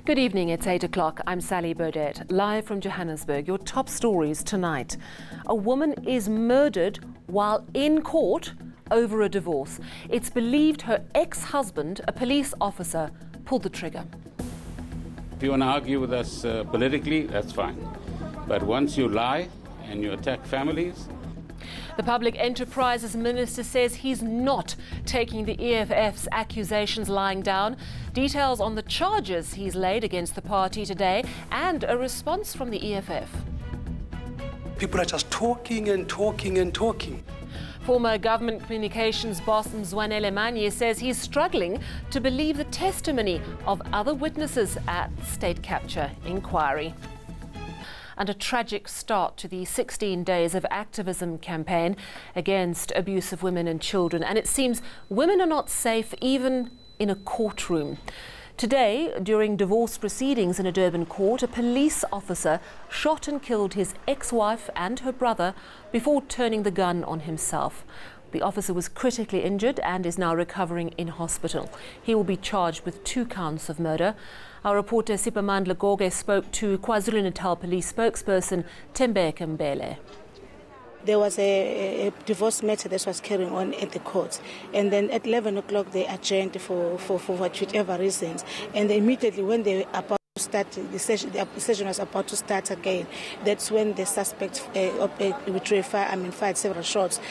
Good evening, it's 8 o'clock. I'm Sally Burdett, live from Johannesburg. Your top stories tonight. A woman is murdered while in court over a divorce. It's believed her ex-husband, a police officer, pulled the trigger. If you want to argue with us politically, that's fine. But once you lie and you attack families... The Public Enterprises Minister says he's not taking the EFF's accusations lying down. Details on the charges he's laid against the party today and a response from the EFF. People are just talking and talking and talking. Former government communications boss Mzwanele Manye says he's struggling to believe the testimony of other witnesses at the state capture inquiry. And a tragic start to the 16 days of activism campaign against abuse of women and children. And it seems women are not safe even in a courtroom. Today, during divorce proceedings in a Durban court, a police officer shot and killed his ex-wife and her brother before turning the gun on himself. The officer was critically injured and is now recovering in hospital. He will be charged with 2 counts of murder. Our reporter Sipamandla Goge spoke to KwaZulu-Natal police spokesperson Tembeke Mbele. There was a divorce matter that was carrying on at the court, and then at 11 o'clock they adjourned for whichever reasons, and immediately when they were about to start the session was about to start again. That's when the suspect fired several shots,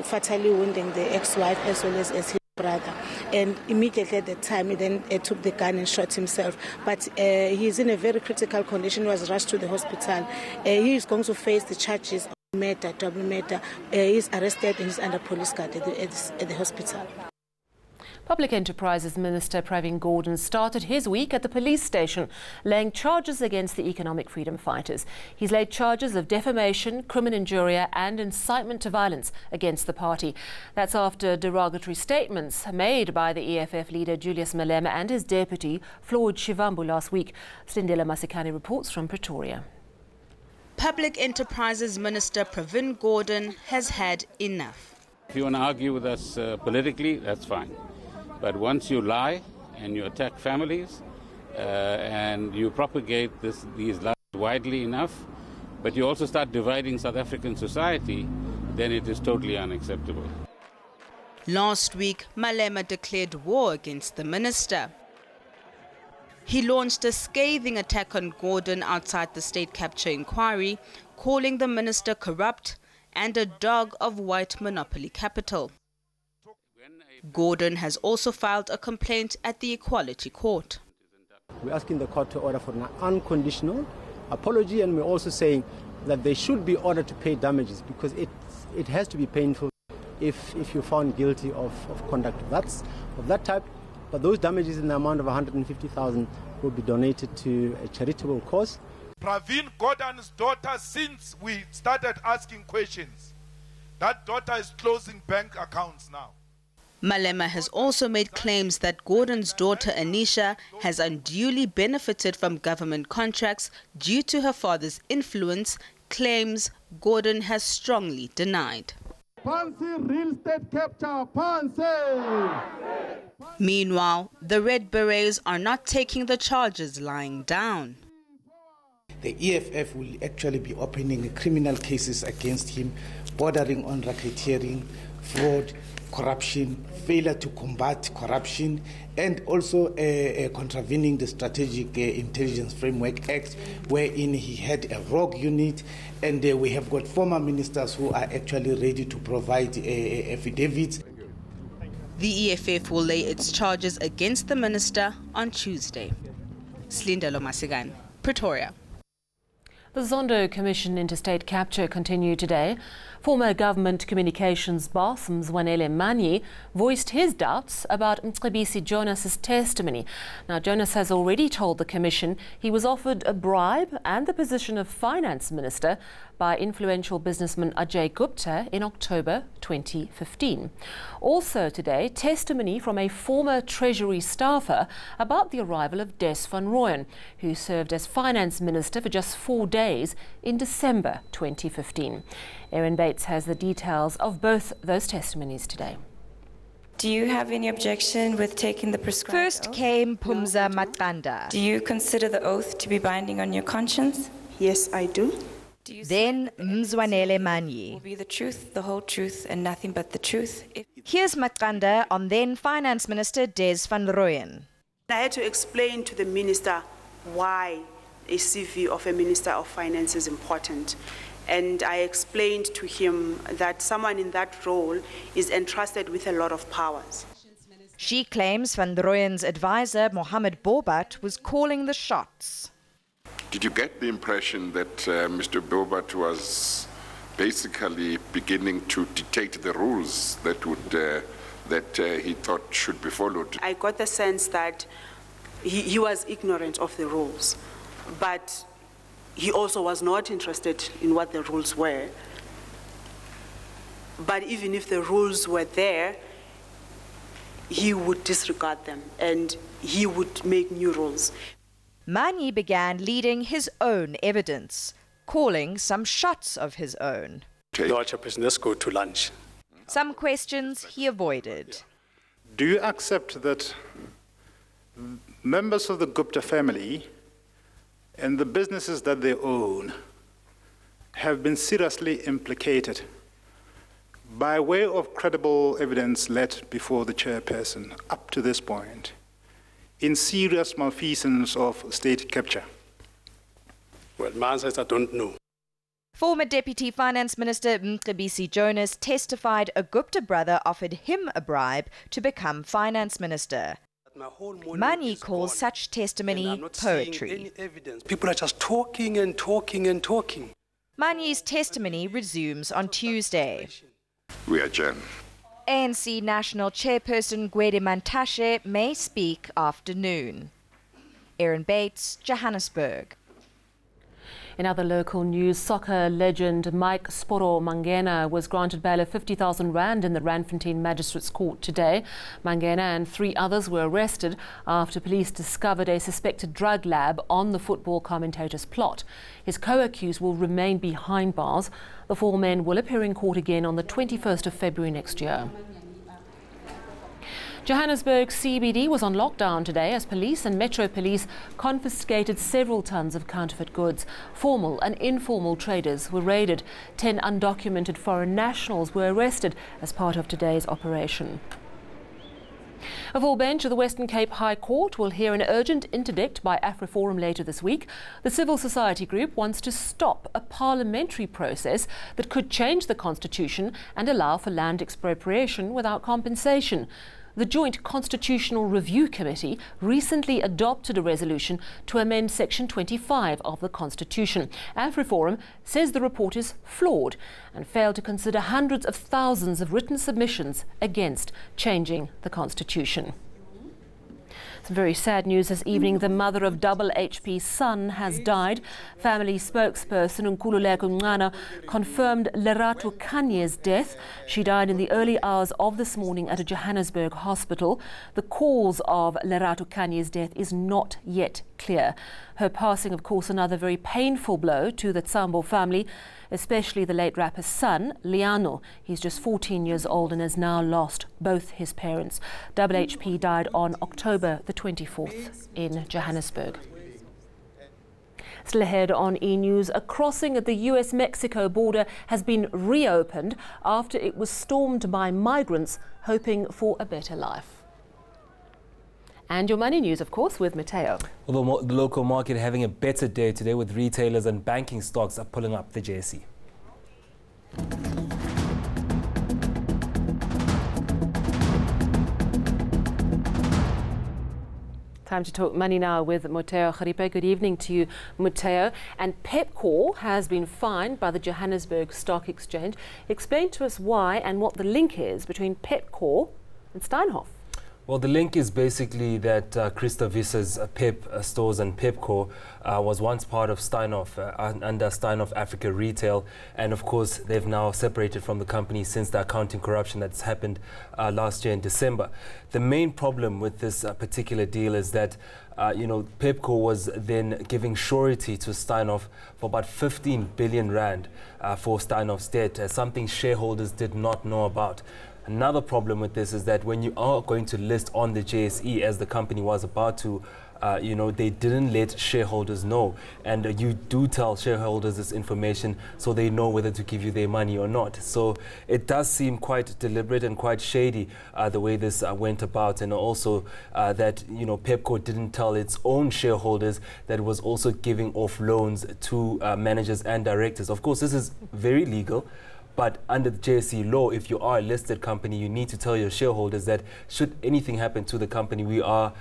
fatally wounding the ex-wife as well as his brother. And immediately at that time, he then took the gun and shot himself. But he's in a very critical condition. He was rushed to the hospital. He is going to face the charges of murder, double murder. He's arrested and he's under police guard at the hospital. Public Enterprises Minister Pravin Gordhan started his week at the police station, laying charges against the economic freedom fighters. He's laid charges of defamation, crimen injuria and incitement to violence against the party. That's after derogatory statements made by the EFF leader Julius Malema and his deputy Floyd Shivambu last week. Slindela Masikani reports from Pretoria. Public Enterprises Minister Pravin Gordhan has had enough. If you want to argue with us politically, that's fine. But once you lie and you attack families and you propagate these lies widely enough, but you also start dividing South African society, then it is totally unacceptable. Last week, Malema declared war against the minister. He launched a scathing attack on Gordhan outside the state capture inquiry, calling the minister corrupt and a dog of white monopoly capital. Gordhan has also filed a complaint at the Equality Court. We're asking the court to order for an unconditional apology, and we're also saying that they should be ordered to pay damages because it has to be painful if you're found guilty of conduct of that type. But those damages in the amount of 150,000 will be donated to a charitable cause. Pravin Gordhan's daughter, since we started asking questions, that daughter is closing bank accounts now. Malema has also made claims that Gordhan's daughter Anisha has unduly benefited from government contracts due to her father's influence, claims Gordhan has strongly denied. Real estate capture, Meanwhile, the Red Berets are not taking the charges lying down. The EFF will actually be opening criminal cases against him, bordering on racketeering, fraud, corruption, failure to combat corruption, and also contravening the Strategic Intelligence Framework Act, wherein he had a rogue unit, and we have got former ministers who are actually ready to provide affidavits. The EFF will lay its charges against the minister on Tuesday. Slindela Masikani, Pretoria. The Zondo Commission into state capture continued today. Former government communications boss Mzwanele Manye voiced his doubts about Mcebisi Jonas's testimony. Now, Jonas has already told the Commission he was offered a bribe and the position of finance minister by influential businessman Ajay Gupta in October 2015. Also today, testimony from a former Treasury staffer about the arrival of Des van Rooyen, who served as finance minister for just 4 days in December 2015. Aaron Bates has the details of both those testimonies today. Do you have any objection with taking the prescribed First oath? came Phumza Maqanda. Do you consider the oath to be binding on your conscience? Yes, I do. Do you Then Mzwanele will Manyi. be the truth, the whole truth, and nothing but the truth? Here's Maqanda on then Finance Minister Des van Rooyen. I had to explain to the minister why a CV of a Minister of Finance is important. And I explained to him that someone in that role is entrusted with a lot of powers. She claims Van Rooyen's advisor, Mohammed Bobat, was calling the shots. Did you get the impression that Mr. Bobat was basically beginning to dictate the rules that he thought should be followed? I got the sense that he was ignorant of the rules, but he also was not interested in what the rules were. But even if the rules were there, he would disregard them and he would make new rules. Manyi began leading his own evidence, calling some shots of his own. Lord Chairperson, let's go to lunch. Some questions he avoided. Do you accept that members of the Gupta family and the businesses that they own have been seriously implicated by way of credible evidence led before the chairperson up to this point in serious malfeasance of state capture? Well, my answer is I don't know. Former Deputy Finance Minister Mcebisi Jonas testified a Gupta brother offered him a bribe to become Finance Minister. Manyi calls such testimony poetry. People are just talking and talking and talking. Manyi's testimony resumes on Tuesday. We adjourn. ANC National Chairperson Gwede Mantashe may speak afternoon. Erin Bates, Johannesburg. In other local news, soccer legend Mike Sporo Mangena was granted bail of 50,000 rand in the Randfontein Magistrates Court today. Mangena and 3 others were arrested after police discovered a suspected drug lab on the football commentator's plot. His co-accused will remain behind bars. The 4 men will appear in court again on the 21st of February next year. Johannesburg CBD was on lockdown today as police and Metro Police confiscated several tons of counterfeit goods. Formal and informal traders were raided. 10 undocumented foreign nationals were arrested as part of today's operation. A full bench of the Western Cape High Court will hear an urgent interdict by AfriForum later this week. The civil society group wants to stop a parliamentary process that could change the constitution and allow for land expropriation without compensation. The Joint Constitutional Review Committee recently adopted a resolution to amend Section 25 of the Constitution. AfriForum says the report is flawed and failed to consider hundreds of thousands of written submissions against changing the Constitution. Some very sad news this evening. The mother of double HP's son has died. Family spokesperson Nkululeko Mncana confirmed Lerato Kanye's death. She died in the early hours of this morning at a Johannesburg hospital. The cause of Lerato Kanye's death is not yet clear. Her passing, of course, another very painful blow to the Tsambo family, especially the late rapper's son, Liano. He's just 14 years old and has now lost both his parents. Double HP died on October the 24th in Johannesburg. Still ahead on eNews, a crossing at the US-Mexico border has been reopened after it was stormed by migrants hoping for a better life. And your money news, of course, with Mateo. Although the local market having a better day today with retailers and banking stocks are pulling up the JSE. Time to talk money now with Mateo Kharipe. Good evening to you, Mateo. And Pepkor has been fined by the Johannesburg Stock Exchange. Explain to us why and what the link is between Pepkor and Steinhoff. Well, the link is basically that Christa Visser's Pep stores and Pepkor was once part of Steinhoff, under Steinhoff Africa Retail. And of course, they've now separated from the company since the accounting corruption that's happened last year in December. The main problem with this particular deal is that Pepkor was then giving surety to Steinhoff for about 15 billion rand for Steinhoff's debt, something shareholders did not know about. Another problem with this is that when you are going to list on the JSE, as the company was about to, they didn't let shareholders know. And you do tell shareholders this information so they know whether to give you their money or not. So it does seem quite deliberate and quite shady the way this went about. And also that, Pepco didn't tell its own shareholders that it was also giving off loans to managers and directors. Of course, this is very legal. But under the JSE law, if you are a listed company, you need to tell your shareholders that should anything happen to the company, we are,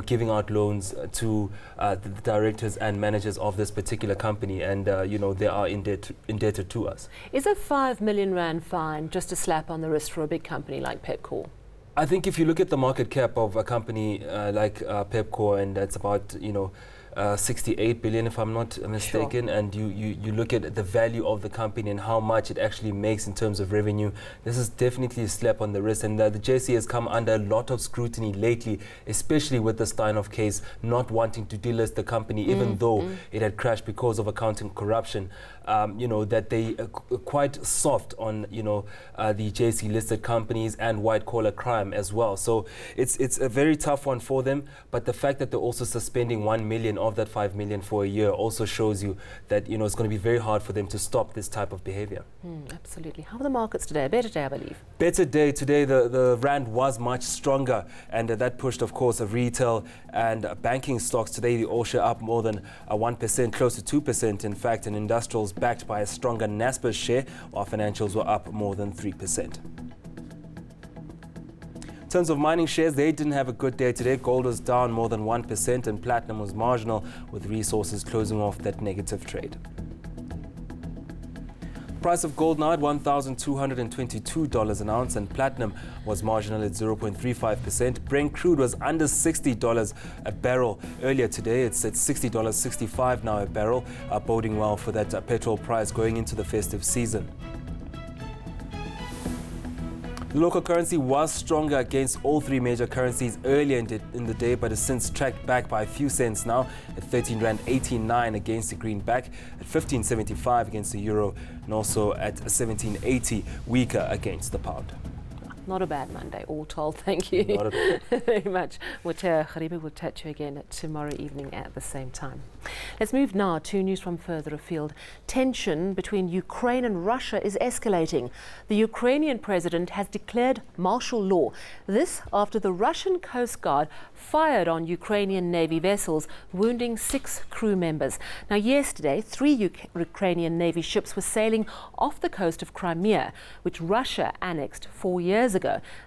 giving out loans to the directors and managers of this particular company, and they are indebted to us. Is a $5 million fine just a slap on the wrist for a big company like Pepco? I think if you look at the market cap of a company like Pepco, and that's about 68 billion, if I'm not mistaken, sure. And you look at the value of the company and how much it actually makes in terms of revenue, this is definitely a slap on the wrist. And the JSE has come under a lot of scrutiny lately, especially with the Steinhoff case, not wanting to delist the company, even though it had crashed because of accounting corruption. That they are quite soft on, the JSE listed companies and white collar crime as well. So it's a very tough one for them. But the fact that they're also suspending 1 million of that 5 million for a year also shows you that, it's going to be very hard for them to stop this type of behavior. Absolutely. How are the markets today? A better day, I believe. Better day today. The rand was much stronger, and that pushed, of course, retail and banking stocks today. The all share up more than 1%, close to 2%. In fact, and industrials backed by a stronger Naspers share, while financials were up more than 3%. In terms of mining shares, they didn't have a good day today. Gold was down more than 1% and platinum was marginal, with resources closing off that negative trade. Price of gold now at $1,222 an ounce, and platinum was marginal at 0.35%. Brent crude was under $60 a barrel earlier today. It's at $60.65 now a barrel, boding well for that petrol price going into the festive season. The local currency was stronger against all three major currencies earlier in the day, but has since tracked back by a few cents now at 13.89 against the greenback, at 15.75 against the euro, and also at 17.80 weaker against the pound. Not a bad Monday, all told. Thank you very much. We'll chat to you again tomorrow evening at the same time. Let's move now to news from further afield. Tension between Ukraine and Russia is escalating. The Ukrainian president has declared martial law. This after the Russian Coast Guard fired on Ukrainian Navy vessels, wounding 6 crew members. Now, yesterday, 3 Ukrainian Navy ships were sailing off the coast of Crimea, which Russia annexed 4 years ago.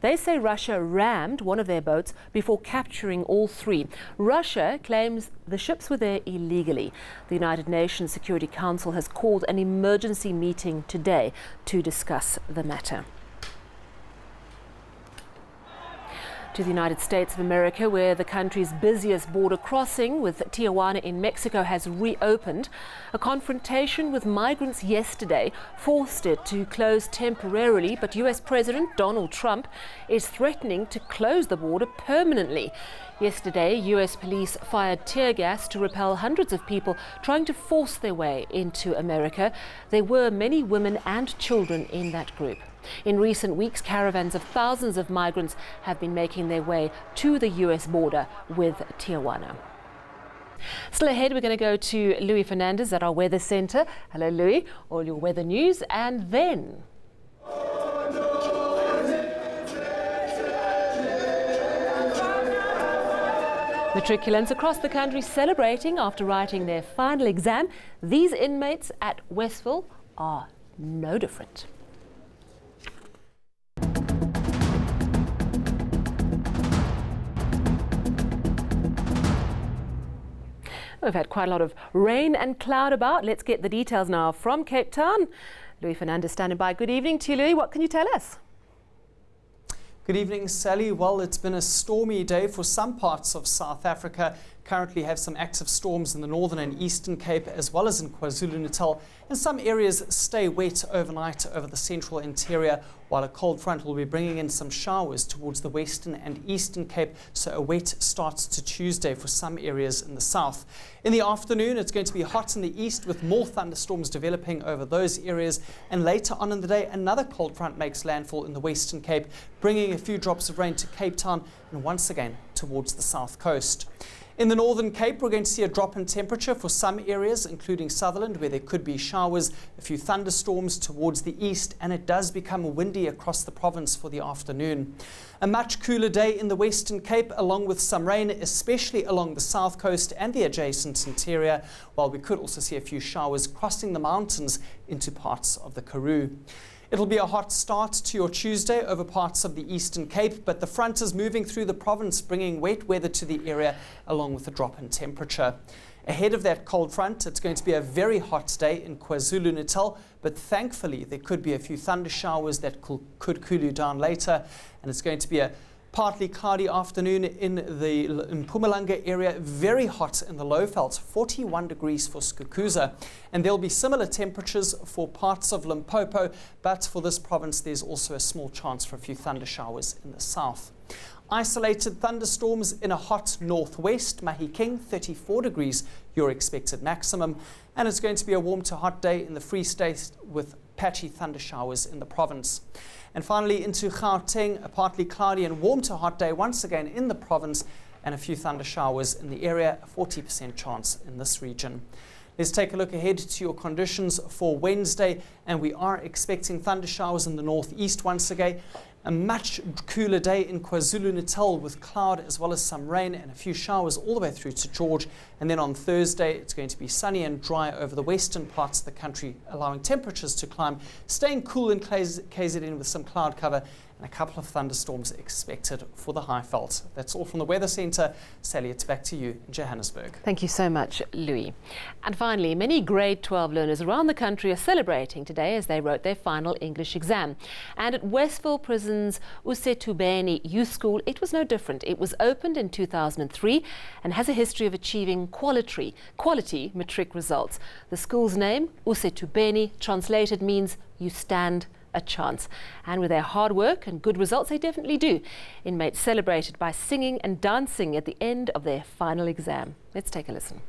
They say Russia rammed one of their boats before capturing all 3. Russia claims the ships were there illegally. The United Nations Security Council has called an emergency meeting today to discuss the matter. To the United States of America, where the country's busiest border crossing with Tijuana in Mexico has reopened. A confrontation with migrants yesterday forced it to close temporarily, but US President Donald Trump is threatening to close the border permanently. Yesterday, US police fired tear gas to repel hundreds of people trying to force their way into America. There were many women and children in that group. In recent weeks, caravans of thousands of migrants have been making their way to the US border with Tijuana. Still ahead, we're going to go to Louis Fernandez at our weather centre. Hello, Louis. All your weather news, and then matriculants across the country celebrating after writing their final exam. These inmates at Westville are no different. We've had quite a lot of rain and cloud about. Let's get the details now from Cape Town. Louis Fernandez standing by. Good evening to you, Louis. What can you tell us? Good evening, Sally. Well, it's been a stormy day for some parts of South Africa. currently have some active storms in the northern and eastern Cape as well as in KwaZulu-Natal, and some areas stay wet overnight over the central interior, while a cold front will be bringing in some showers towards the western and eastern Cape, so a wet start to Tuesday for some areas in the south. In the afternoon, it's going to be hot in the east with more thunderstorms developing over those areas, and later on in the day another cold front makes landfall in the western Cape, bringing a few drops of rain to Cape Town and once again towards the south coast. In the northern Cape, we're going to see a drop in temperature for some areas, including Sutherland, where there could be showers, a few thunderstorms towards the east, and it does become windy across the province for the afternoon. A much cooler day in the western Cape, along with some rain, especially along the south coast and the adjacent interior, while we could also see a few showers crossing the mountains into parts of the Karoo. It'll be a hot start to your Tuesday over parts of the Eastern Cape, but the front is moving through the province, bringing wet weather to the area along with a drop in temperature. Ahead of that cold front, it's going to be a very hot day in KwaZulu-Natal, but thankfully there could be a few thunder showers that could cool you down later, and it's going to be a partly cloudy afternoon in Mpumalanga area, very hot in the Lowveld, 41 degrees for Skukuza. And there'll be similar temperatures for parts of Limpopo, but for this province there's also a small chance for a few thunder showers in the south. Isolated thunderstorms in a hot northwest, Mahikeng, 34 degrees, your expected maximum. And it's going to be a warm to hot day in the Free State with patchy thunder showers in the province. And finally into Gauteng, a partly cloudy and warm to hot day once again in the province, and a few thunder showers in the area, a 40% chance in this region. Let's take a look ahead to your conditions for Wednesday, and we are expecting thunder showers in the northeast once again. A much cooler day in KwaZulu-Natal with cloud as well as some rain and a few showers all the way through to George. And then on Thursday, it's going to be sunny and dry over the western parts of the country, allowing temperatures to climb, staying cool in KZN with some cloud cover and a couple of thunderstorms expected for the Highveld. That's all from the Weather Centre. Sally, it's back to you in Johannesburg. Thank you so much, Louis. And finally, many grade 12 learners around the country are celebrating today as they wrote their final English exam. And at Westville Prison's Usetubeni Youth School, it was no different. It was opened in 2003 and has a history of achieving quality matric results. The school's name, Usetubeni, translated means you stand a chance. And with their hard work and good results, they definitely do. Inmates celebrated by singing and dancing at the end of their final exam. Let's take a listen.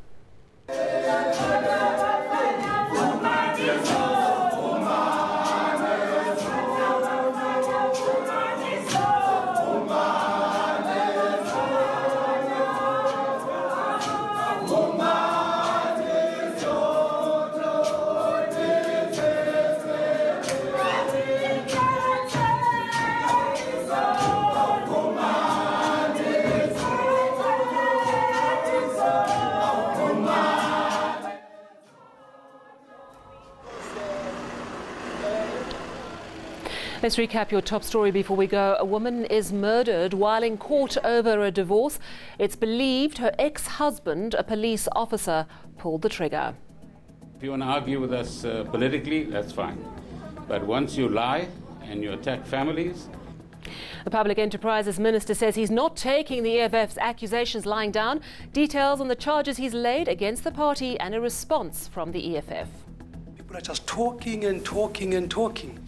Let's recap your top story before we go. A woman is murdered while in court over a divorce. It's believed her ex-husband, a police officer, pulled the trigger. If you want to argue with us politically, that's fine. But once you lie and you attack families... The Public Enterprises Minister says he's not taking the EFF's accusations lying down. Details on the charges he's laid against the party and a response from the EFF. People are just talking and talking and talking.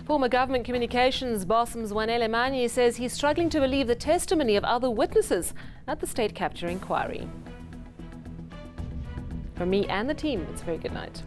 Former government communications boss Mzwanele Manyi says he's struggling to believe the testimony of other witnesses at the state capture inquiry. From me and the team, it's a very good night.